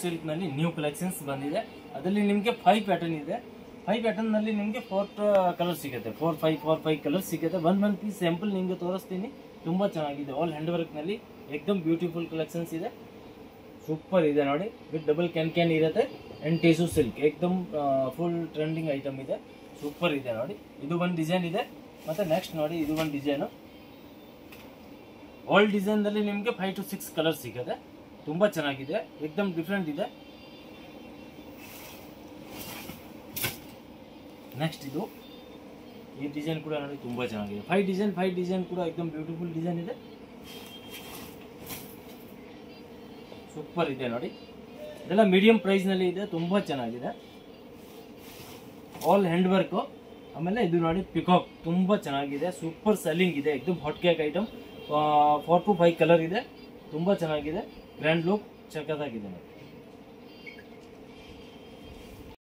Silk ನಲ್ಲಿ new collections ಬಂದಿದೆ. ಅದರಲ್ಲಿ ನಿಮಗೆ 5 ಪ್ಯಾಟರ್ನ್ ಇದೆ. 5 ಪ್ಯಾಟರ್ನ್ ನಲ್ಲಿ ನಿಮಗೆ 4 ಕಲರ್ ಸಿಗುತ್ತೆ. 4 5 ಕಲರ್ ಸಿಗುತ್ತೆ. ಒಂದ್ ಪೀಸ್ ಸ್ಯಾಂಪಲ್ ನಿಮಗೆ ತೋರಿಸ್ತೀನಿ. ತುಂಬಾ ಚೆನ್ನಾಗಿದೆ. ಆಲ್ ಹ್ಯಾಂಡ್ ವರ್ಕ್ ನಲ್ಲಿ एकदम ಬ್ಯೂಟಿಫುಲ್ ಕಲೆಕ್ಷನ್ಸ್ ಇದೆ. ಸೂಪರ್ ಇದೆ ನೋಡಿ. ವಿತ್ ಡಬಲ್ ಕ್ಯಾನ್ ಇರುತ್ತೆ ಅಂಡ್ ಟಿಶ್ಯೂ ಸಿಲ್ಕ್ एकदम ಫುಲ್ ಟ್ರೆಂಡಿಂಗ್ ಐಟಮ್ ಇದೆ. ಸೂಪರ್ ಇದೆ ನೋಡಿ. ಇದು ಒಂದು ಡಿಸೈನ್ ಇದೆ. ಮತ್ತೆ ನೆಕ್ಸ್ಟ್ ನೋಡಿ, ಇದು ಒಂದು ಡಿಸೈನ್. ಆಲ್ ಡಿಸೈನ್ ನಲ್ಲಿ ನಿಮಗೆ 5 to 6 ಕಲರ್ ಸಿಗುತ್ತೆ. ತುಂಬಾ ಚೆನ್ನಾಗಿದೆ. एकदम ಡಿಫರೆಂಟ್ ಇದೆ. ನೆಕ್ಸ್ಟ್ ಇದು ಈ ಡಿಸೈನ್ ಕೂಡ ನೋಡಿ ತುಂಬಾ ಚೆನ್ನಾಗಿದೆ. 5 ಡಿಸೈನ್ ಕೂಡ एकदम ಬ್ಯೂಟಿಫುಲ್ ಡಿಸೈನ್ ಇದೆ. ಸೂಪರ್ ಇದೆ ನೋಡಿ. ಇದೆಲ್ಲ ಮೀಡಿಯಂ ಪ್ರೈಸ್ ನಲ್ಲಿ ಇದೆ. ತುಂಬಾ ಚೆನ್ನಾಗಿದೆ. All hand work. ಆಮೇಲೆ ಇದು ನೋಡಿ ಪಿಕಾಕ್ ತುಂಬಾ ಚೆನ್ನಾಗಿದೆ. ಸೂಪರ್ ಸೆಲ್ಲಿಂಗ್ ಇದೆ. एकदम hot cake item. 4 to 5 colour ಇದೆ. ತುಂಬಾ ಚೆನ್ನಾಗಿದೆ. Grand look ಚಕ್ಕದಾಗಿದೆ.